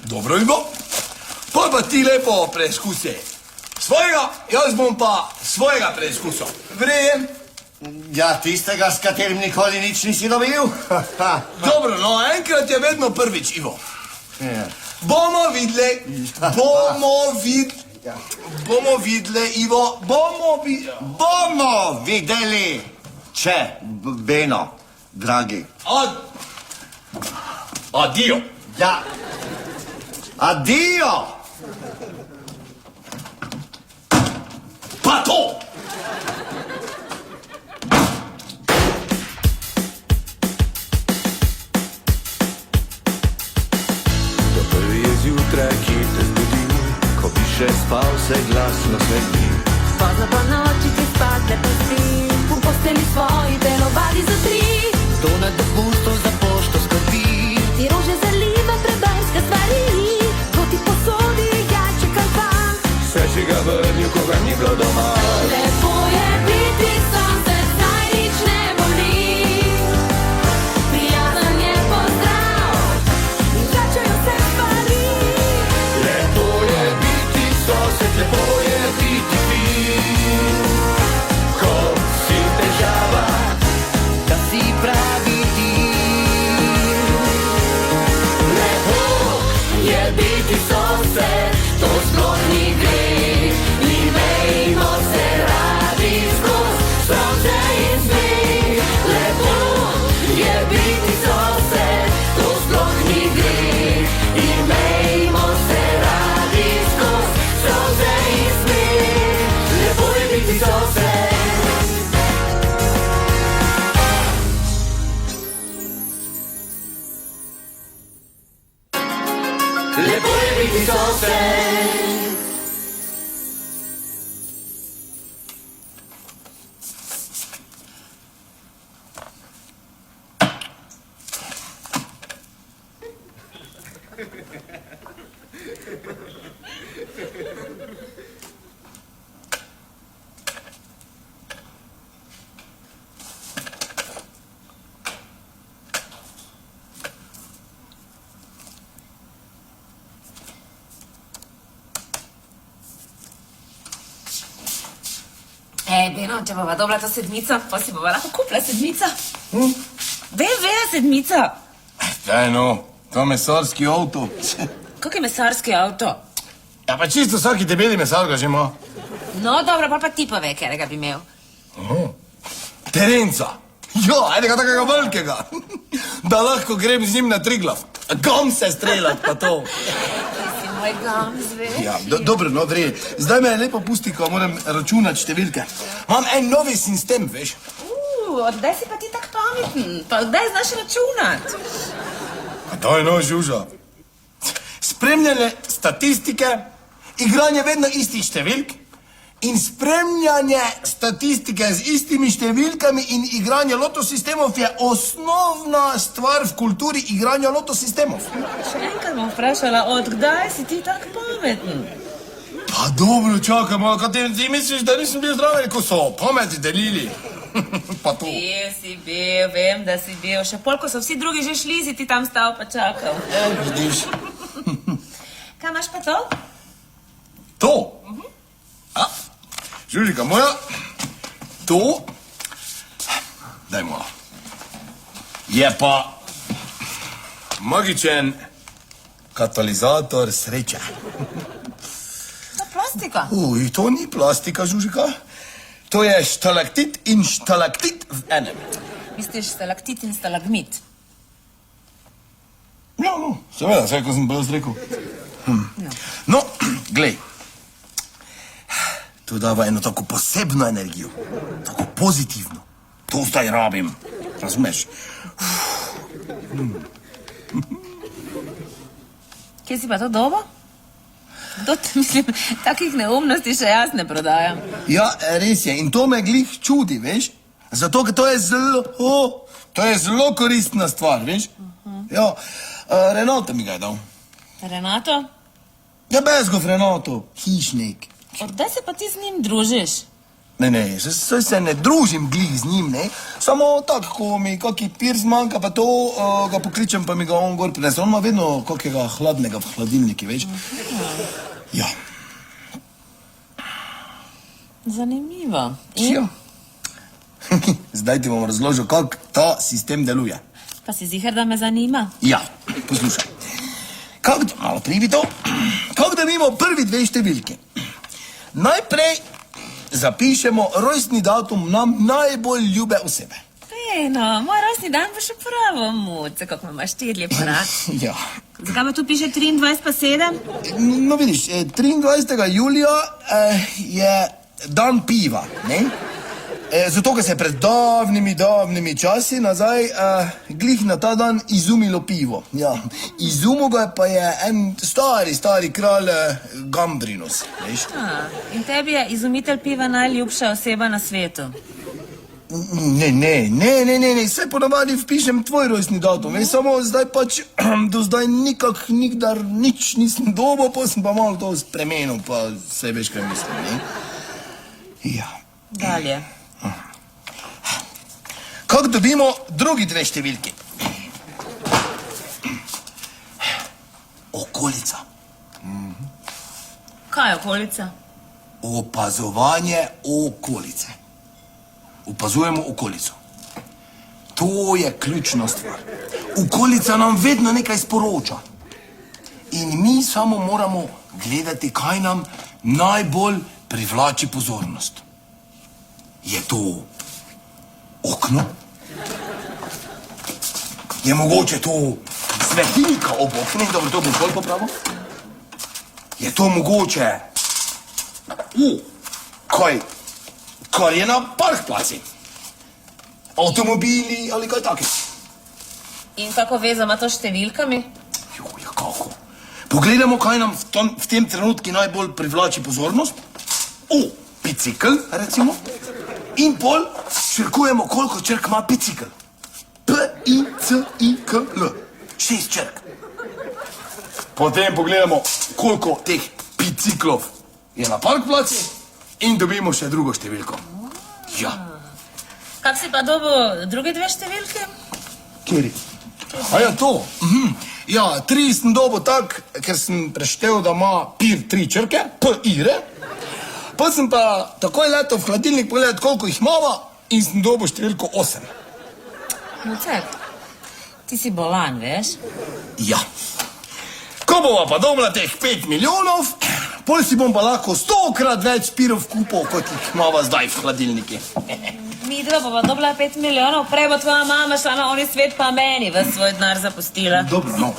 Dobro, Ivo. Pol pa ti lepo preizkusi. Svojega, jaz bom pa svojega preizkusil. Vrejem. Ja, tistega, s katerim nikoli nič nisi dobil. Dobro, no, enkrat je vedno prvič, Ivo. Ja. Bomo videli, Ivo, Bomo videli, če, Beno, dragi. Adio. Ja. Adio. Pa to! Zjutraj, ki te zbudil, ko bi še spal, se glasno smeti. Pozno po noči ti spadne pusti, v posteli svoji telovali za 3. To na dopustu za pošto skrbi. Ti rože zaliva preberska stvari, ko ti posodi jajček ali pa. Sve si ga vrnil, ko ga ni bilo doma. Lepo je biti sonce, saj nič ne boli. Prijazen je pozdrav in začajo se stvari. Lepo je biti sosed, lepo je biti fin. Ko si težava, da si pravi ti. Lepo je biti sosed, to sploh ni greh. Imejmo se radi skoz sonce in smeh. Lepo je biti sosed, to sploh ni greh. Imejmo se radi skoz sonce in smeh. Lepo je biti sosed. Lepo je biti sosed. Beno, če bova dobila to sedmico, pa si bova lahko kupila sedmico. BMW sedmica. Daj no, to je mesarski avto. Kak je mesarski avto? Ja pa čisto vsaki debeli mesar ga že ima. No, dobro, pa ti pove, katerega bi imel. Terenca. Ja, enega takega velikega. Da lahko grem z njim na Triglav. Kam se streljati pa to. Si moj gams, veš? Ja, dobro, no, vrej. Zdaj me lepo pusti, ko moram računati številke. Imam en novi sistem, veš. Oddaj si pa ti tak pameten, pa oddaj znaš računati. A to je no, žuža. Spremljanje statistike, igranje vedno istih številk in spremljanje statistike z istimi številkami in igranje lotosistemov je osnovna stvar v kulturi igranja lotosistemov. Še enkrat bom vprašala, od kdaj si ti tak pameten? Pa dobro, čakaj malo, kaj ti misliš, da nisem bil zdraven, ko so pameti delili? Pa to. Bil si bil, vem, da si bil. Še pol, ko so vsi drugi že šli, si ti tam stal pa čakal. Vidiš. Kaj imaš pa to? To? A? Žužika moja, to, daj malo, je pa magičen katalizator sreče. To je plastika. To ni plastika, Žužika. To je štalaktit in štalaktit v enem. Misliš stalaktit in stalagmit? Ja, no, seveda, vse, ko sem bolj rekel. No, glej. To dava eno tako posebno energijo, tako pozitivno. To zdaj rabim, razumeš? Kje si pa to dobo? Mislim, takih neumnosti še jaz ne prodajam. Ja, res je, in to me glih čudi, veš? Zato, ker to je zelo koristna stvar, veš? Ja, Renato mi ga je dal. Renato? Ja, Bezgov Renato, hišnik. Oddaj se pa ti z njim družiš? Ne, saj se ne družim glih z njim, ne. Samo tako, ko mi kaki pir zmanjka, pa to ga pokličem, pa mi ga on gor prinese. On ima vedno kakega hladnega v hladilniki, veš. Ja. Zanimivo. Ja. Zdaj ti bom razložil, kako ta sistem deluje. Pa si ziher, da me zanima? Ja, poslušaj. Malo pribi to. Kako da imamo prvi dve številki? Najprej zapišemo rojstni datum nam najbolj ljube osebe. Eno, moj rojstni dan bo še pravo muce, kako me imaš ti lep rad. Ja. Zakaj me tu piše 23 pa 7? No vidiš, 23. julija je dan piva, ne? Zato, ker se je pred davnimi časi nazaj glih na ta dan izumilo pivo. Ja, izumil ga pa je en stari kralj Gambrinus, veš? In tebi je izumitelj piva najljubša oseba na svetu. Ne, vse ponavadi vpišem tvoj rojstni datum, veš, samo zdaj pač do zdaj nikdar nič nisem dobil, pa sem pa malo to spremenil, pa vse veš, kaj mislim, ne? Ja. Dalje. Kako dobimo drugi dve številki? Okolica. Kaj je okolica? Opazovanje okolice. Opazujemo okolico. To je ključna stvar. Okolica nam vedno nekaj sporoča. In mi samo moramo gledati, kaj nam najbolj privlači pozornost. Je to okno? Je mogoče to svetilka ob oknu? Dobro, to bom bolj popravil. Je to mogoče kar je na parkplaci? Avtomobili ali kaj takega? In kako veza ima to s številkami? Ja, kako? Pogledamo, kaj nam v tem trenutku najbolj privlači pozornost. Bicikl, recimo. In pol črkujemo, koliko črk ima bicikl. P-I-C-I-K-L. 6 črk. Potem pogledamo, koliko teh biciklov je na parkplaci in dobimo še drugo številko. Ja. Kak si pa dobil druge dve številke? Kjeri? A ja, to? Ja, 3 sem dobil tak, ker sem preštel, da ima pir 3 črke, P-I-R-E. Pa sem pa takoj letel v hladilnik pogledati, koliko jih imava in sem dobil številko 8. Mucek, ti si bolan, veš? Ja. Ko bova pa dobila teh 5 milijonov, pol si bom pa lahko 100-krat več pirov kupil, kot jih imava zdaj v hladilniki. Midva pa dobila 5 milijonov, prej bo tvoja mama šla na oni svet, pa meni v svoj denar zapustila. Dobro, no.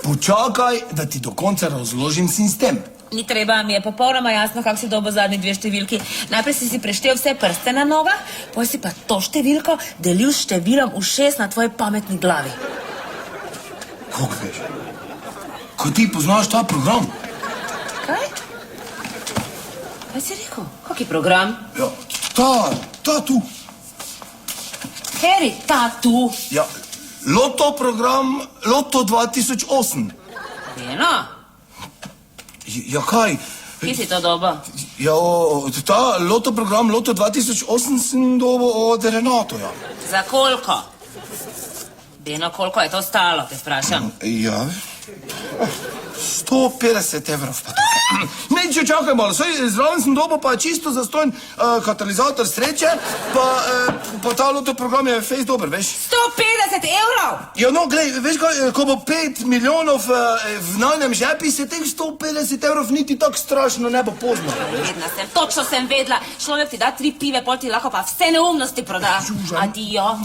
Počakaj, da ti do konca razložim sistem. Ni treba, mi je popolnoma jasno, kako si dobil zadnji dve številki. Najprej si preštel vse prste na nogah, potem si pa to številko delil s številom v 6 na tvoji pametni glavi. Kako veš? Ko ti poznaš ta program? Kaj? Kaj si rekel? Kaki program? Ja, ta tu. Heri, ta tu. Ja, Loto program, Loto 2008. Eno? Ja, kaj? Kje si to dobil? Ja, ta Loto program, Loto 2008 sem dobil od Renato, ja. Za koliko? Beno, koliko je to stalo, te vprašam. Ja, 150 evrov pa tukaj. Ne, če čakaj malo, zraven sem dobil pa čisto zastojn katalizator sreče, pa ta Loto program je fejst dober, veš. 150 evrov? Ja, no, glej, veš kaj, ko bo 5 milijonov v najnem žepi, se teh 150 evrov niti tako strašno ne bo pozno. Vedna sem, točno sem vedla. Človek ti da 3 pive, pol ti lahko pa vse neumnosti proda. Adijo.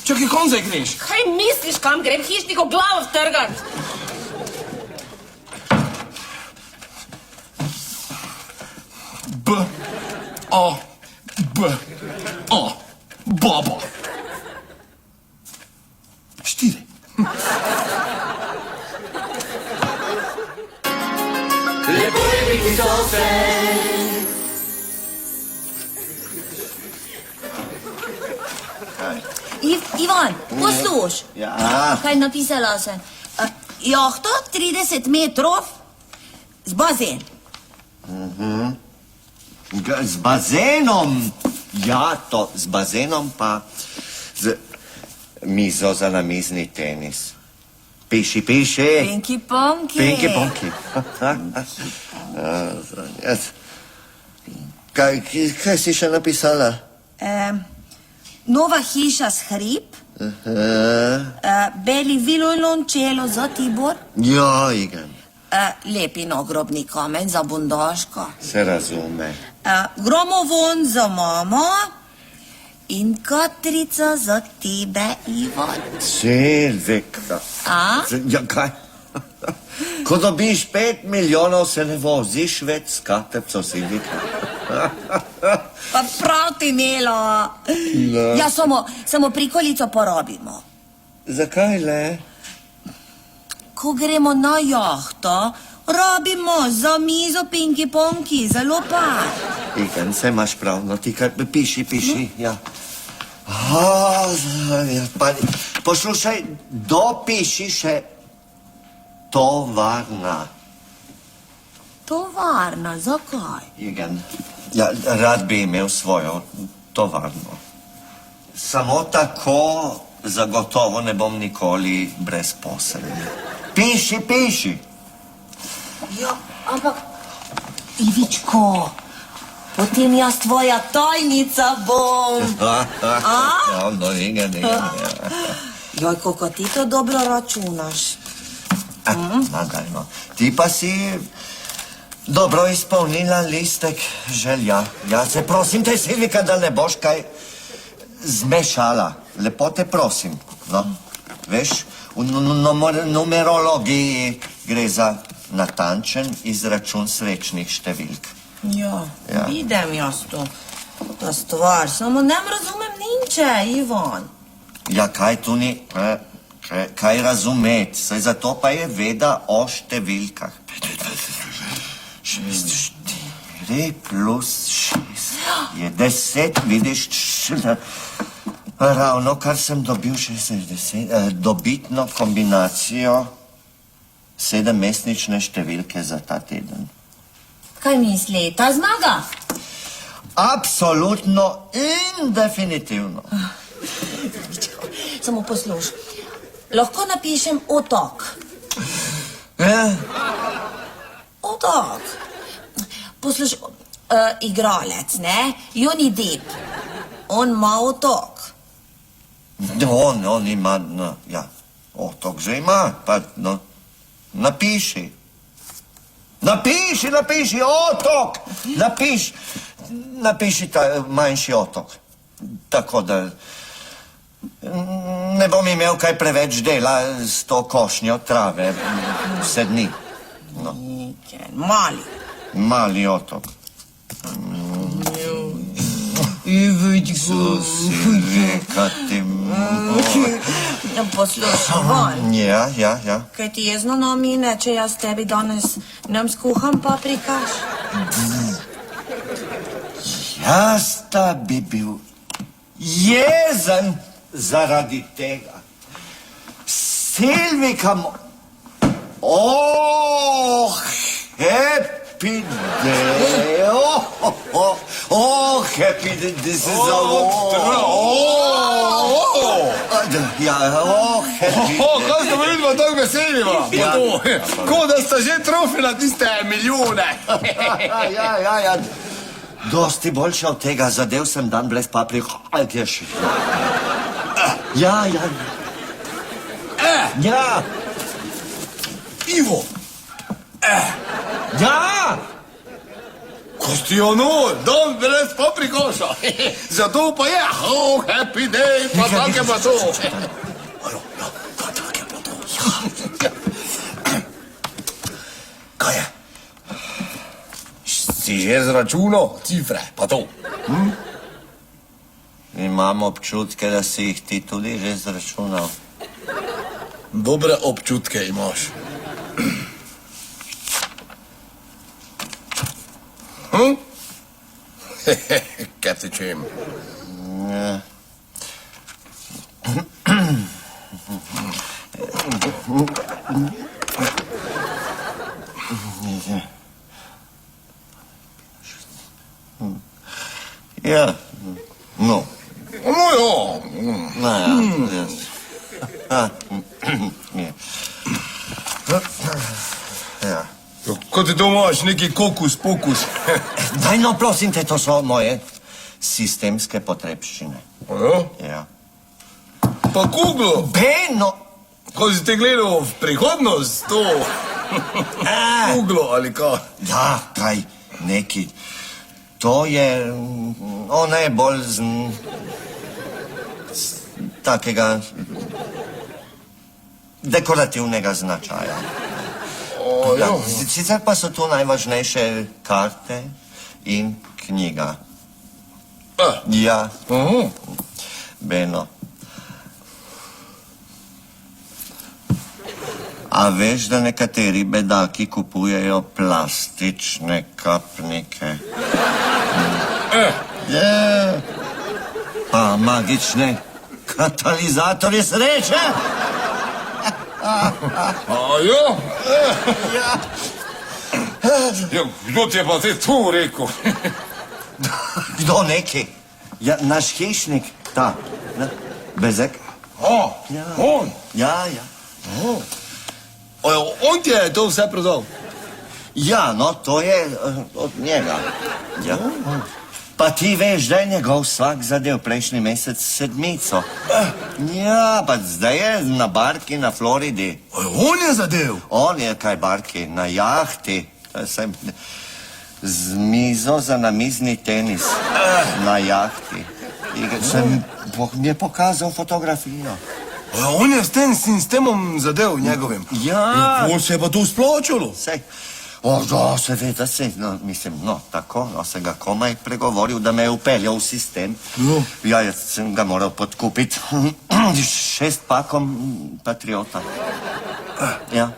Čakaj, kam zdaj greš? Kaj misliš, kam grem? Hišnikov glavo vtrgat. B-A-B-A. Baba. 4. Lepo je biti sosen. Ivan, posluš. Ja. Kaj napisala sem? Jahto 30 metrov z bazen. Z bazenom. Ja, to z bazenom pa z mizo za namizni tenis. Piši. Pinky Ponky. Pinky Ponky. Kaj si še napisala? Nova hiša s hrib. Beli vilolončelo za Tibor. Ja, igen. Lepi nagrobni kamen za bundaško. Se razume. Gromovon za mamo. In katrica za tebe, Ivan. Silvika. A? Ja, kaj? Ko dobiš 5 milijonov, se ne voziš več s katepco, Silvika. Pa prav ti, Melo. Ja, samo prikolico porabimo. Zakaj le? Ko gremo na jahto, rabimo za mizo Pinky Ponky, za lopar. Igen, se imaš prav, no ti kar piši, ja. Ja, pa, poslušaj, dopiši še tovarna. Tovarna, zakaj? Igen, ja, rad bi imel svojo tovarno. Samo tako zagotovo ne bom nikoli brezposeln. Piši. Ja, ampak, Ivičko, potem jaz tvoja tajnica bom. Ja, no, igen. Joj, kako ti to dobro računaš. Nadaljno. Ti pa si dobro izpolnila listek želja. Ja, se prosim te, Silvika, da ne boš kaj zmešala. Lepo te prosim, no. Veš, v numerologiji gre za natančen izračun srečnih številk. Ja, vidim jaz to. Ta stvar, samo ne razumem niče, Ivan. Ja, kaj tu ni, kaj razumeti, saj zato pa je veda o številkah. 4 plus 6 je 10, vidiš, ravno kar sem dobil 60, dobitno kombinacijo 7-mesnične številke za ta teden. Kaj misli, ta zmaga? Absolutno in definitivno. Samo poslušaj, lahko napišem otok. Otok. Poslušaj, igralec, ne? Johnny Depp. On ima otok. On ima, no, ja, otok že ima, pa, no, napiši, otok, napiši ta manjši otok, tako da ne bom imel kaj preveč dela s to košnjo trave vse dni. No. Mali otok. Silvika, ti... Poslušaj, Van. Ja. Kaj ti jezno namine, če jaz tebi danes nam skuham paprikaš? Jaz ta bi bil jezen zaradi tega. Silvika, happy day, happy day, this is a ja, happy day. Kaj ste videli, tako veseliva? Ko da sta že trofila tiste milijone. Ja. Dosti boljše od tega, zadev sem dan brez paprik. Ja. Ivo! Ja! Ko ste ono, dan brez paprikoša. Zato pa je, happy day, pa take pa to. Kaj je? Si že zračunal cifre, pa to? Imam občutke, da si jih ti tudi že zračunal. Dobre občutke imaš. Kaj ti čem? Ja, no. No ja. No ja, jaz. Ja. Kot ti to imaš, neki kokus, pokus. Daj no, prosim te, to so moje sistemske potrebščine. Ja? Ja. Pa Google, Beno! ko si te gledal v prihodnost, to... Google ali kaj? Ja, kaj, neki. To je, ona je bolj z takega dekorativnega značaja. O, ja. Sicer pa so tu najvažnejše karte in knjiga. Ja, Beno. A veš, da nekateri bedaki kupujejo plastične kapnike? Ja. Pa magične katalizatorje sreče? A ja? Ja, kdo ti je pa te tu rekel? Kdo neki? Ja, naš hišnik, ta, ne? Bezek. O, Ja. on. Ja, ja. On ti je to vse prodal. Ja, no, to je od njega. Ja. Pa ti veš, da je njegov svak zadev prejšnji mesec 7. Ja, pa zdaj je na barki na Floridi. On je zadev. On je kaj barki, na jahti. Sem z mizo za namizni tenis. Na jahti. Sem je pokazal fotografijo. On je s tem sistemom zadev njegovim. Ja. On se je pa to splačalo. Sej. O, da, seveda se, no, mislim, no, tako, no, sem ga komaj pregovoril, da me je upeljal v sistem. No. Ja, jaz sem ga moral podkupiti 6 pakom Patriota. Ja.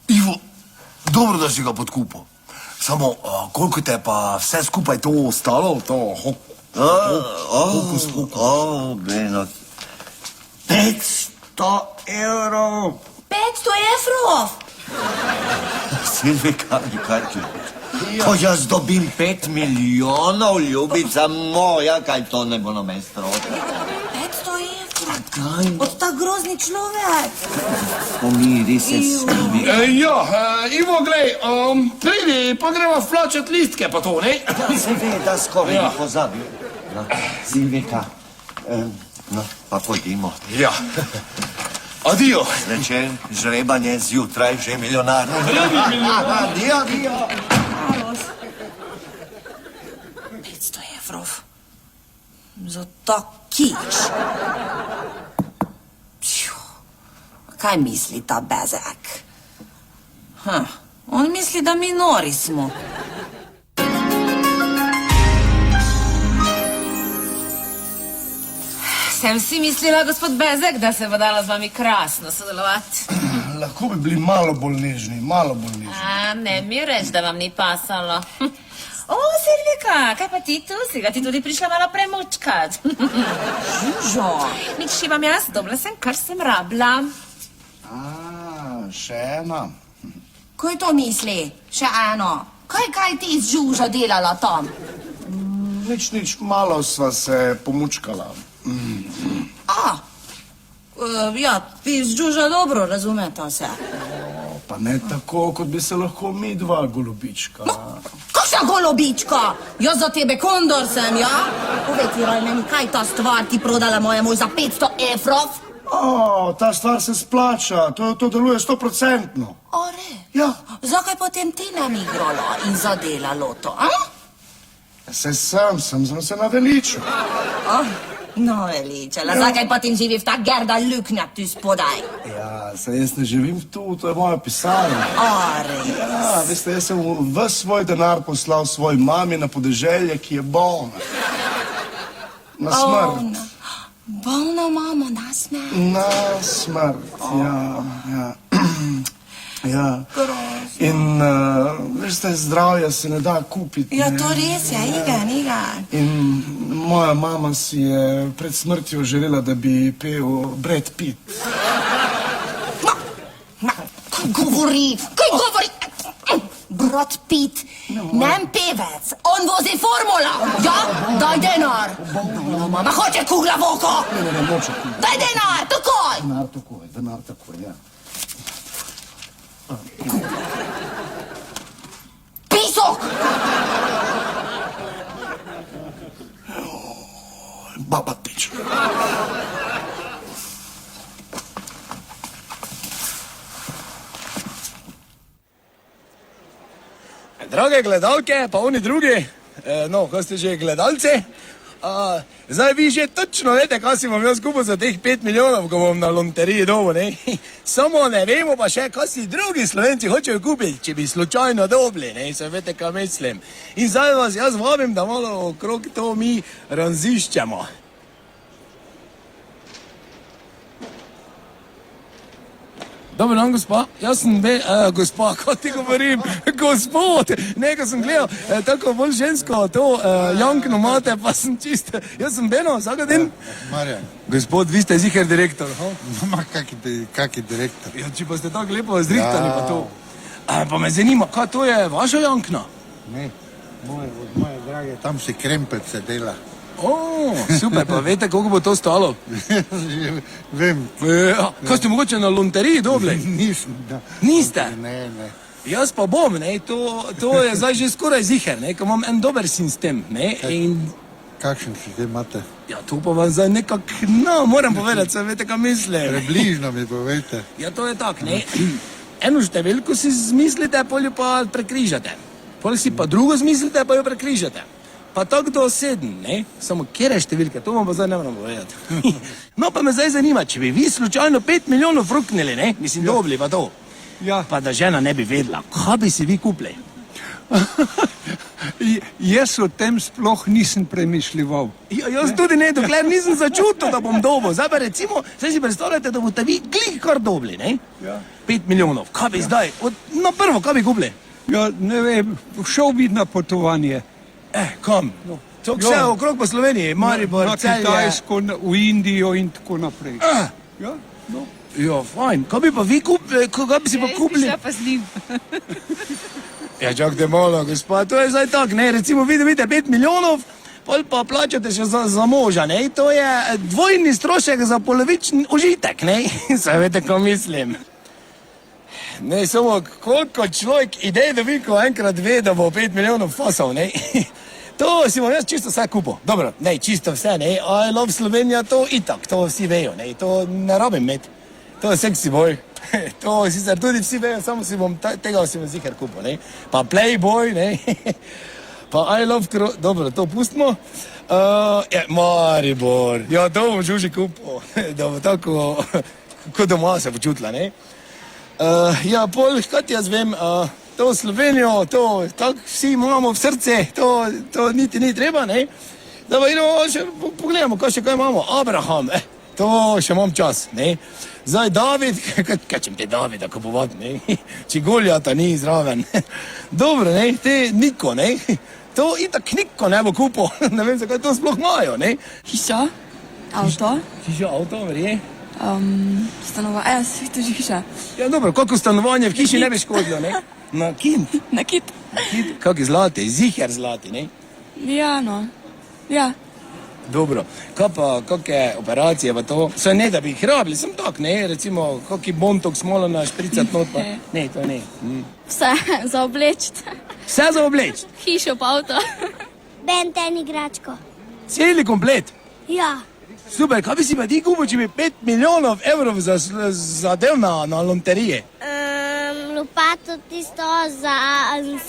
Ivo, dobro, da si ga podkupil. Samo, koliko te pa vse skupaj to ostalo? To, Beno, 500 evrov. 500 evrov! Silvi, kaj ti? Ko jaz dobim 5 milijonov, ljubica moja, kaj to ne bo noben strošek. 500 evrov! Kaj? Od ta grozni človek! Pomiri se, Silvi. Ivo, glej, pridi, pa greva vplačat listke pa to, ne? Seveda, skoraj Ja. bi pozabil. No, Silvika, no, pa pojdimo. Ja. Adijo. Zvečer, žrebanje, zjutraj, že milijonar. Adijo, adijo. 500 evrov. Za to kič. Pju. Kaj misli ta bezek? On misli, da mi nori smo. Sem si mislila, gospod Bezek, da se bo dalo z vami krasno sodelovati. Lahko bi bili malo bolj nežni, malo bolj nežni. A, ne mi reč, da vam ni pasalo. O, Silvika, kaj pa ti tu? Si ga ti tudi prišla malo premučkat. Žo. Nič imam jaz, dobila sem, kar sem rabila. Še ena. Kaj to misli? Še eno. Kaj ti z Žužo delala tam? Nič, malo sva se pomučkala. Ja, ti z Žužo dobro razumeta se. Pa ne tako, kot bi se lahko mi dva, golobička. Kakšna golobička? Jaz za tebe kondor sem, ja? Povej ti, Raj, meni, kaj ta stvar ti prodala mojemu za 500 evrov? Ta stvar se splača, to deluje 100%. Ore? Ja. Zakaj potem ti nam igrala in zadelalo to, a? Sem se naveličil. No, veličala, zakaj potem živi v ta grda luknja tu spodaj? Ja, jaz ne živim tu, to je moja pisarna. Ore. Ja, veste, jaz sem ves svoj denar poslal svoji mami na podeželje, ki je bolna. Na smrt. Bolna mama, na smrt. Na smrt, ja. Ja. Grozno. In, veste, zdravja se ne da kupiti. Ja, ne. to res je, Igan. In moja mama si je pred smrtjo želela, da bi pel Brad Pitt. Kaj govori? Brad Pitt Nem pevec, on vozi formula. Ja, daj denar. No, mama hoče kugla v oko. Daj denar, takoj. Denar takoj, ja. Pisok. Baba tič. Drage gledalke, pa oni drugi, no, ko ste že gledalci, zdaj vi že točno veste, kaj si bom jaz kupil za teh 5 milijonov, ko bom na loteriji dobil, ne? Samo ne vemo pa še, kaj si drugi Slovenci hočejo kupiti, če bi slučajno dobili, ne? Se veste, kaj mislim. In zdaj vas jaz vabim, da malo okrog to mi raziščemo. Dobar dan, gospa. Jaz sem gospa, kaj ti govorim? Gospod! Nekaj sem gledal, tako bolj žensko, to jankno imate, pa sem čisto. Jaz sem Beno, vsaka den. Marjan, Gospod, vi ste ziher direktor, ha? ma kaki direktor? Ja, če pa ste tako lepo zrihtani, pa to. Pa me zanima, kaj to je vaša jankna? Ne, od moje drage, tam se krempelce dela. O, super, pa veste, koliko bo to stalo? Vem, Ja, kaj ste mogoče na loteriji dobili? nisem, da. Niste? Ne. Jaz pa bom, ne, to je zdaj že skoraj ziher, ne, ko imam en dober sistem, ne, in Kakšen sistem imate? ja, to pa vam zdaj nekako, no, moram povedati, se veste, kaj mislim. Približno mi povejte. Ja, to je tak, ne, eno številko si zmislite, pol jo pa prekrižate, pol si pa drugo zmislite, pa jo prekrižate. Pa tako do 7, ne? Samo kere številke, to vam pa zdaj ne moram povedati. No, pa me zdaj zanima, če bi vi slučajno 5 milijonov fruknili, ne? Mislim, dobili pa to. Ja. Pa da žena ne bi vedela, kaj bi si vi kupili? Jaz o tem sploh nisem premišljival. Ja, jaz tudi ne, dokler nisem začutil, da bom dobil. Zdaj pa recimo, zdaj si predstavljate, da boste vi glih kar dobili, ne? Ja. 5 milijonov, kaj bi zdaj? Na prvo, kaj bi kupili? Ja, ne vem, šel bi na potovanje. Kam? To vse Ja. okrog po Sloveniji, Maribor, Na Celje. Kitajsko, v Indijo in tako naprej. Ja, no. Ja, fajn. Kaj bi pa vi kupili, kaj bi si pa kupili? pa z njim. Ja, čakajte malo, gospa, to je zdaj tak, ne, recimo vi dobite 5 milijonov, pol pa plačate še za moža, ne, to je dvojni strošek za polovični užitek, ne, se veste, ko mislim. Ne, samo koliko človek idej dobi, ko enkrat ve, da bo 5 milijonov fasov, ne. To si bom jaz čisto vse kupil. Dobro, ne, čisto vse, ne, I love Slovenija, to itak, to vsi vejo, ne, to ne rabim imeti. To je seksi boj. To sicer tudi vsi vejo, samo si bom tega si bom ziher kupil, ne. Pa Playboy, ne. Pa I love dobro, to pustimo. Maribor, ja, to bom že kupil, da bo tako, kot doma se počutila, ne. Ja, pol, kaj jaz vem, to Slovenijo, to tako vsi imamo v srce, to niti ni treba, ne. Da pa idemo še pogledamo, kaj imamo. Abraham, to še imam čas, ne. Zdaj David, kaj čem te Davida kupovati, ne. Če Goljata ni zraven. Dobro, ne, te Niko, ne. To itak Niko ne bo kupil, ne vem, zakaj to sploh imajo, ne. Hiša, avto, Hiša, avto, verje. stanova, to že hiša, Ja, dobro, koliko stanovanje v hiši ne bi škodilo, ne? Na kind. nakit. Kaki zlati, ziher zlati, ne? Ja, no, ja. Dobro, kaj pa, kakšne operacije pa to? Saj ne, da bi jih rabili, sem tak, ne? Recimo, kaki bontok smolo na špricat not pa... Ne, to ne. Vse za obleči, Vse za obleč, hišo pa avto. Benten igračko. celi komplet. Ja, Super, kaj bi si pa ti kupil, če bi 5 milijonov evrov zadev na loterije? lopato tisto za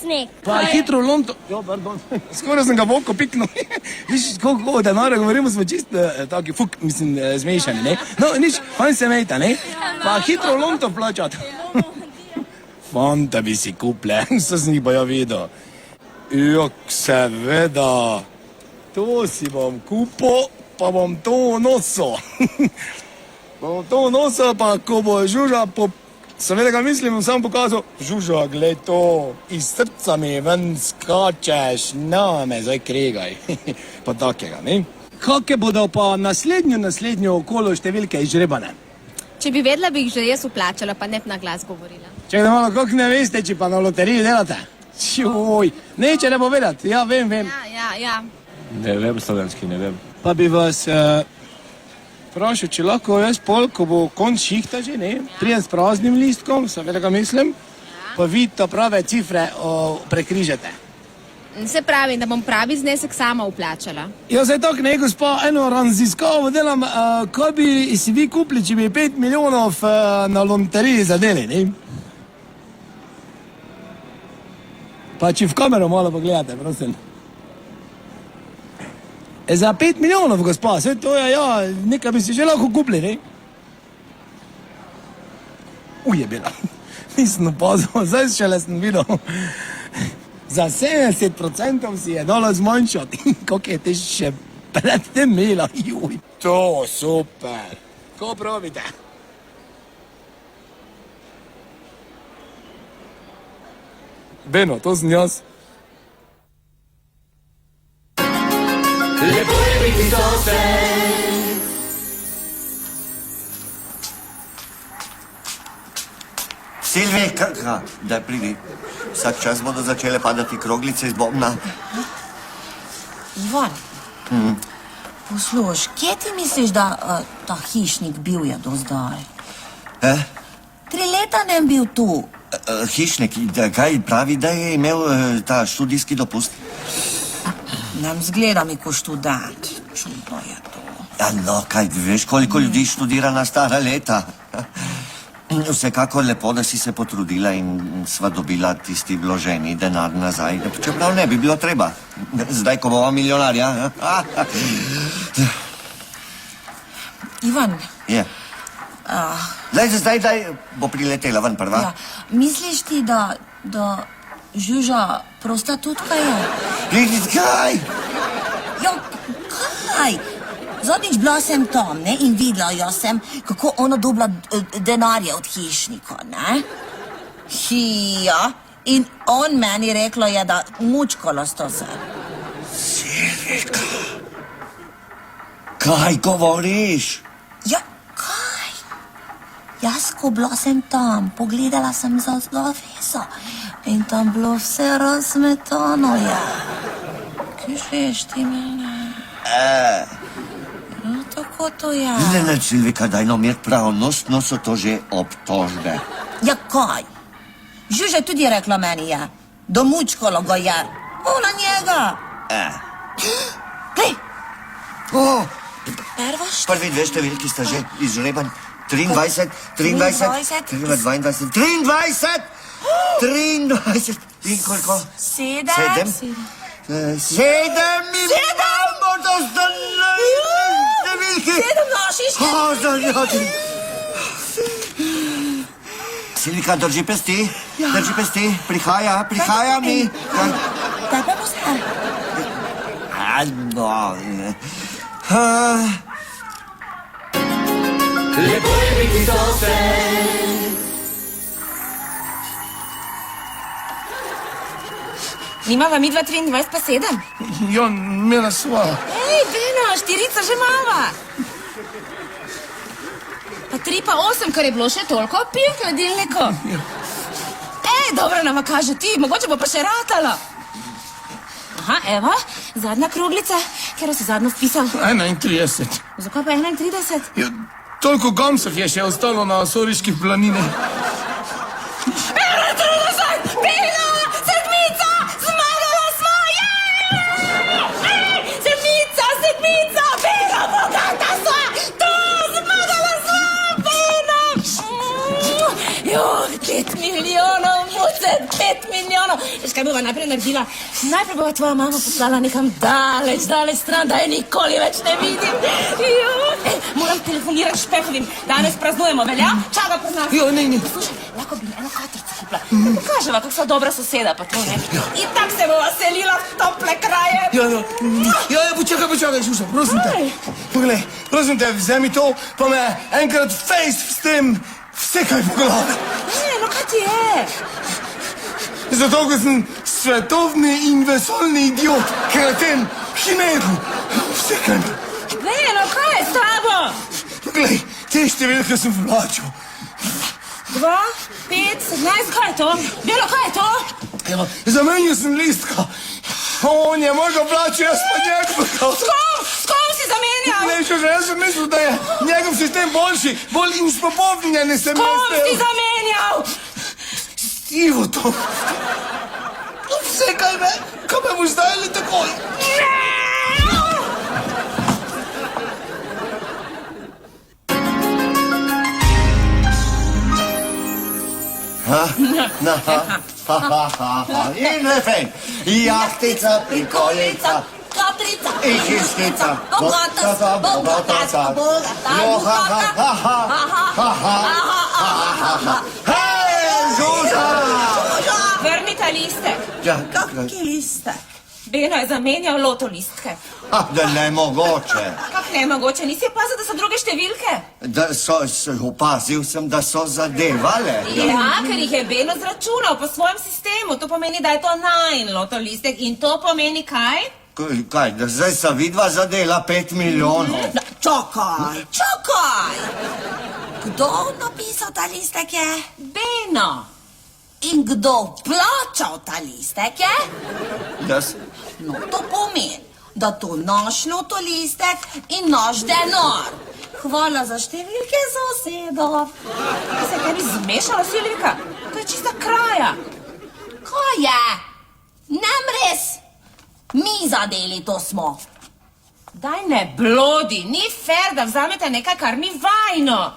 sneg. Pa hitro lonto... Jo, pardon, skoraj sem ga v oko piknil. Viš, koliko denarja govorimo, smo čisto taki, mislim, zmešani, ne? No, nič, fajn se mejta, ne? Pa hitro lonto plačati. Fanta bi si kuple, so z njih pa ja videl. Jok, seveda, to si bom kupil, pa bom to nosil. Bom to nosil, pa ko bo žuža seveda ga mislim, bom sam pokazal, žuža, gled to, iz srca mi ven skačeš, na me zdaj kregaj. Pa takega, ne? Kakve bodo pa naslednjo okolo številke izžrebane? Če bi vedela, bi jih že jaz uplačala, pa ne na glas govorila. Čekaj malo, kako ne veste, če pa na loteriji delate? Čuj, neče ne povedati. Ja, vem. Ja. Ne vem slovenski, ne vem. Pa bi vas prosil, če lahko jaz pol, ko bo konc šihta že, ne? Prijem s praznim listkom, seveda ga mislim, pa vi to prave cifre prekrižate. Se pravi, da bom pravi znesek sama uplačala. Ja, zdaj tako, ne, gospa, eno raziskavo delam, kaj bi si vi kupili, če bi 5 milijonov na loteriji zadeli, ne? Pa če v kamero malo pogledate, prosim. Za 5 milijonov, gospa, vse to je, ja, nekaj bi si že lahko kupili, ne? Je bila. Nisem opazil, zdaj šele sem videl. Za 70% si je dalo zmanjšati. Koliko je te še pred tem imela? Juj, to super. Ko pravite? Beno, to sem jaz. Lepo je biti sosed. Silvi, daj pridi. Vsak čas bodo začele padati kroglice iz bobna. Ivan, posluš, kje ti misliš, da ta hišnik bil je do zdaj? 3 leta nem bil tu. Hišnik, kaj pravi, da je imel ta študijski dopust? Nam zgleda mi ko študent. Čudno je to. Ja, no, kaj veš, koliko ljudi študira na stara leta? Vsekakor lepo, da si se potrudila in sva dobila tisti vloženi denar nazaj. Čeprav ne bi bilo treba. Zdaj, ko bova milijonarja. Ivan. Je. Zdaj, bo priletela ven prva. Ja, misliš ti, da Žuža prostitutka je? Kaj? Ja, kaj? Zadnjič bila sem tam, ne, in videla jo sem, kako ona dobila denarje od hišnika, ne? Ja, in on meni reklo je, da mučkala sta se. Silvika, kaj govoriš? Ja, kaj? Jaz, ko bila sem tam, pogledala sem za zaveso in tam bilo vse razmetano, ja. Kaj žeš ti mene? No, tako to je. Ne, Silvika, daj no mir pravnostno so to že obtožbe. Ja, kaj? Žuža tudi rekla meni je. Domučkalo ga je. Ona njega. Glej. Prvi 2 številki sta že izžrebani. 23, 23 in koliko? 7. 7 imamo do številki. 7 naših številki. Silvika, drži pesti, prihaja mi. Kaj pa boste? Lepo je biti sosed. Nimava mi 23 pa 7? Ja, imela sva. Ej, Beno, 4 že mava. Pa 3 pa 8, kar je bilo še toliko pil v hladilniku. Ej, dobro nama kaže ti, mogoče bo pa še ratalo. Aha, evo, zadnja kroglica, kjer si zadnjo vpisal. 31. Zakaj pa 31? Ja, toliko gamsov je še ostalo na Soriških planinah. 31! Beno! Sedmica! Zmagala smo! Sedmica! Beno, bogata sva! To! Zmagala sva! Beno! Joj, 5 milijonov, muce, 5 milijonov! Veš, kaj bova najprej naredila? Najprej bova tvoja mama poslala nekam daleč stran, da je nikoli več ne vidim. Ej, moram telefonirati Špehovim. Danes praznujemo, velja? Čaka pri nas. Jo, ne. Slušaj, lahko bi eno katrco kupila. Da pokaževa, kako sva dobra soseda, pa to, ne? In tak se bova selila v tople kraje. Ja, počakaj, Žuža, prosim te. Poglej, prosim te, vzemi to, pa me enkrat fejs s tem vsekaj po glavi. No kaj ti je? Zato, ker sem svetovni in vesoljni idiot, kreten, himeru. Vsekaj me. Beno, kaj je s tabo? Poglej, te številke sem vlačil. 2, 5, 17, kaj je to? Beno, kaj je to? Evo, zamenjal sem listka. On je mojega plača, jaz pa njega. S kom si zamenjal? Ne, že jaz sem mislil, da je njegov sistem boljši, bolj inspopobnjen sem. S kom si zamenjal? Ivo to. Vse kaj me boš zdaj ali takoj? In refren. Jahtica, prikolica, Kaprica, in hištica. bogata, bogata, Hej, Zuza! Vrni ta listek. Ja, Kaki listek? Beno je zamenjal loto listke. da nemogoče. Kak nemogoče, nisi opazil, da so druge številke? Opazil sem, da so zadevale. Ja, ker jih je Beno zračunal po svojem sistemu. To pomeni, da je to najin loto listek. In to pomeni kaj? Kaj, da zdaj sta vidva zadela 5 milijonov? Čakaj! Kdo napisal ta listek je? Beno. In kdo plačal ta listek je? Jaz? No, to pomeni, da to naš loto listek in naš denar. Hvala za številke, sosedo. Se je tebi zmešala, Silvika? To je čista kraja. Kaj je? Nem res? Mi zadeli to smo. Daj ne blodi, ni fair, da vzamete nekaj, kar ni vajno.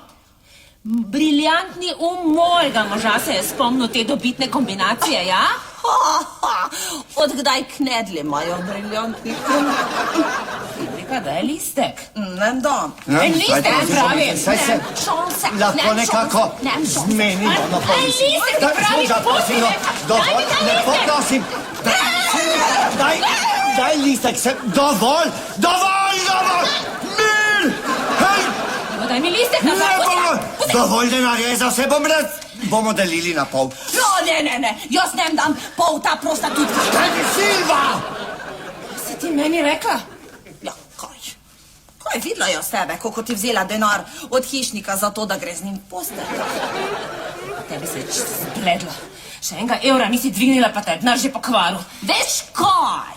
Briljantni mojega moža se je spomnil te dobitne kombinacije, ja? Odkdaj knedli imajo briljantni Silvika, daj listek. Ne dam. En listek, pravi. Saj se lahko nekako zmenimo. En listek, ti pravi, pusti me. Daj mi ta listek. Poprosim. Daj listek, dovolj. Mir! Hej! Daj mi listek nazaj, pusti me. Dovolj denarja je za vse, bomo delili na pol. No, ne, jaz ne dam pol ta prostitutka. Silva! Si ti meni rekla? Ja, kaj? Kaj, videla je s tebe, kako ti vzela denar od hišnika za to, da gre z njim v postelj? Tebi se je čisto zbledlo. Še enega evra nisi dvignila, pa te je denar že pokvaril. Veš kaj?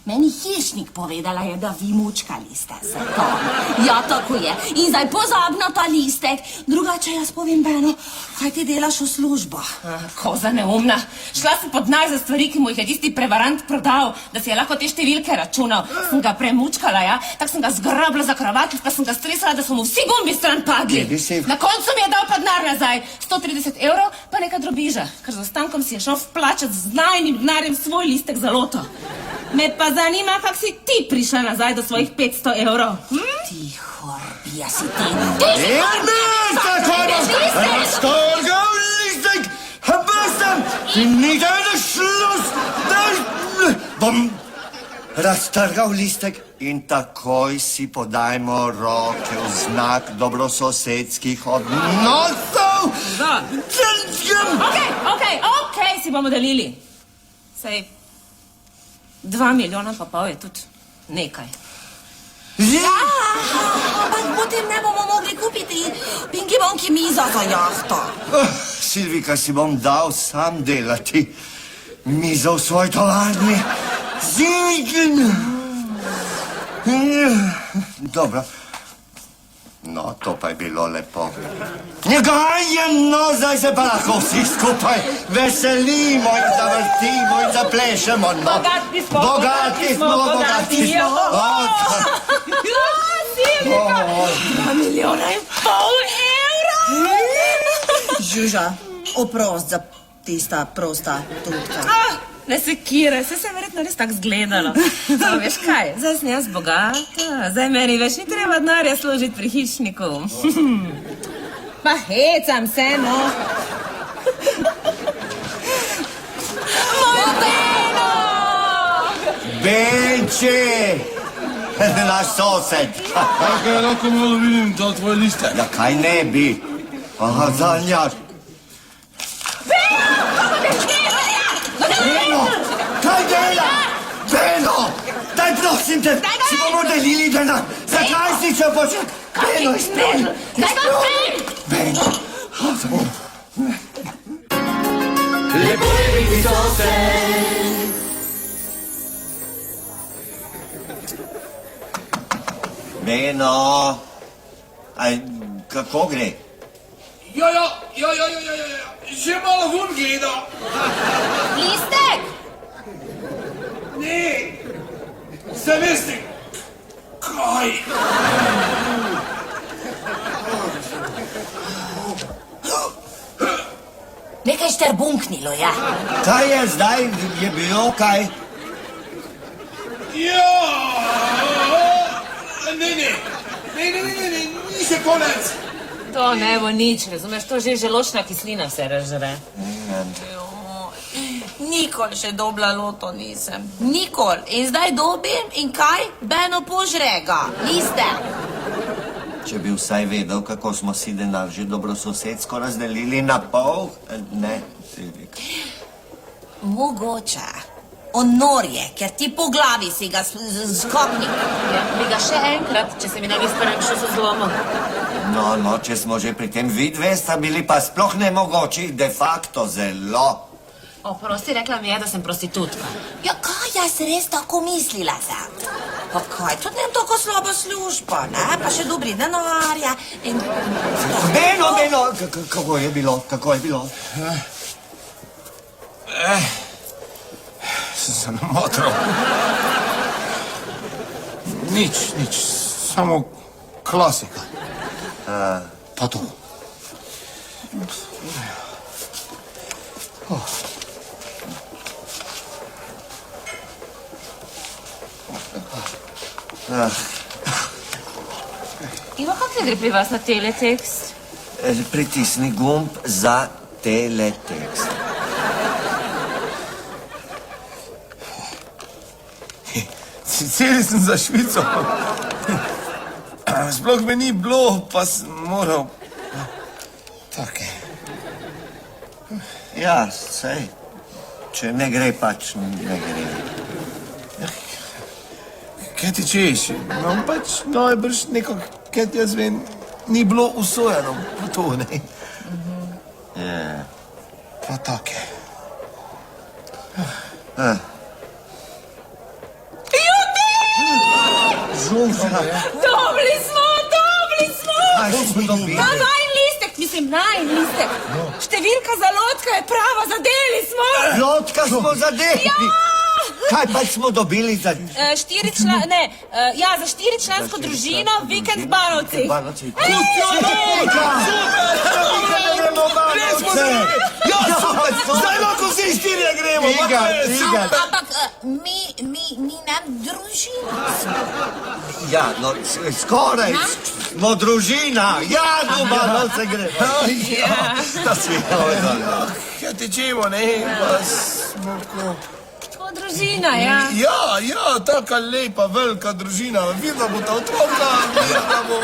Meni hišnik povedala je, da vi mučkali ste se tam. Ja, tako je. In zdaj pozab na ta listek. Drugače jaz povem, Beno, kaj ti delaš v službah? Koza neumna. Šla sem pod denar za stvari, ki mu jih je tisti prevarant prodal, da si je lahko te številke računal. Sem ga premučkala, ja? Tak sem ga zgrabila za kravatik, pa sem ga stresala, da so mu vsi gumbi stran padli. Na koncu mi je dal pa denar nazaj. 130 evrov, pa neka drobiža. Ker z ostankom si je šel vplačati z najnim denarjem svoj listek za loto. Me pa zanima, kak si ti prišla nazaj do svojih 500 evrov. Ti horbija si ti. Raztrgal listek! Bestem! Nicht eine Schluss! Bom raztrgal listek in takoj si podajmo roke v znak dobrososedskih odnosov! Okej, si bomo delili. Sej, 2 milijona pa pol je tudi nekaj. Ja, ampak potem ne bomo mogli kupiti pinki-bonki miza za jahto. Silvika, si bom dal sam delati mizo v svoj tovarni. Dobro. No, to pa je bilo lepo. No, zdaj se pa lahko vsi skupaj veselimo in zavrtimo in zaplešemo. No. Bogati smo. Silvika, 2 milijona in pol evra! Žuža, oprost za tista prosta tutka. Ne sekiraj, se je verjetno res tako zgledalo. No, veš kaj, zdaj sem jaz bogata, zdaj meni več ni treba denarja služiti pri hišniku. Pa hecam se, no. Moja Beno! Benči! Naš sosed. Kaj lahko malo vidim ta tvoj listek? Ja, kaj ne bi? Aha, zanjar. Beno! Kaj dela? Beno! Daj, prosim te, si bomo delili denar. Zakaj si če poček? Beno, izpolj! Daj ga ven! Beno! Lepo je biti sosed. Beno, aj, kako gre? Ja, že malo vun gleda. Listek! Ne, se veste, kaj? Nekaj šterbunknilo, ja. Kaj je zdaj, je bilo kaj? Ja, ne, ni še konec. To ne bo nič, razumeš, to že želočna kislina se razžre. Nikoli še dobila loto nisem. Nikoli. In zdaj dobim in kaj? Beno požre ga. Listek. Če bi vsaj vedel, kako smo si denar že dobrososedsko razdelili na pol. Ne, Silvika. Mogoče. On nor je, ker ti po glavi si ga skopnik. Ja, bi ga še enkrat, če se mi ne bi s prvim šel zlomil. No, če smo že pri tem vidve, sta bili pa sploh nemogoči, de facto zelo. Oprosti, rekla mi je, da sem prostitutka. Ja, kaj jaz res tako mislila sem? Pa kaj, tudi nem tako slaba služba, ne? Pa še dobri denarja in... Beno, kako je bilo? Sem se namotral. Nič, samo klasika. Pa to. Ivo, kako gre pri vas na teletekst? Pritisni gumb za teletekst. Celi sem za Švico. Sploh me ni bilo, pa sem moral... Tako je. Ja, sej. Če ne gre, pač ne gre. Kaj ti češ? No, pač najbrž nekako, kaj ti jaz vem, ni bilo usojeno po to, ne? Ja. Pa tako je. Dobri smo! Kaj smo dobili? Najn listek, mislim, najn listek. Številka za lotka je prava, zadeli smo! Lotka smo zadeli! Kaj pa smo dobili za... za 4-člansko družino Vikend Banovci. Zdaj lahko vsi štirje gremo. Ampak mi nam družina smo. Ja, no, skoraj smo družina. Ja, Banovce gremo. Da si Ja, tečemo, ne? Pa smo ko... Družina, ja. Ja, taka lepa, velika družina. Vidno bo ta otroka, vidno bo...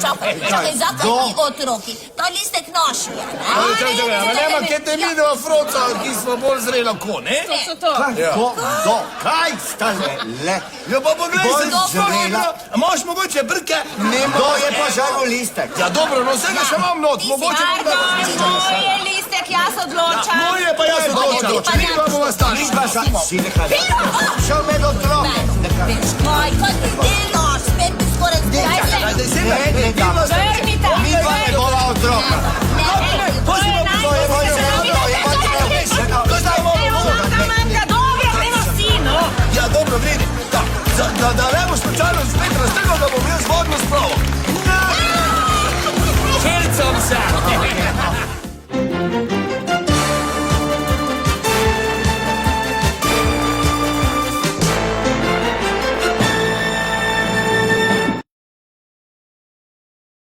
Čakaj, zakaj ti otroki? Ta listek naš je, ne? Čakaj, nema, kje te videva froca, ki smo bolj zrela ko, ne? To. Kaj sta le? Ja, pa poglej se, Bolj zrela. Imaš mogoče brke? To je pa žalo listek. Ja, dobro, no vsega še imam not, mogoče pa da... Moj je listek, jaz odločam. Moj je pa jaz odločam, če vidva bova stali. Šel med otroke. Veš kaj ti delaš? Spet mi skoraj zdaj. Ne, Vrnite. mi pa ne bova otroka.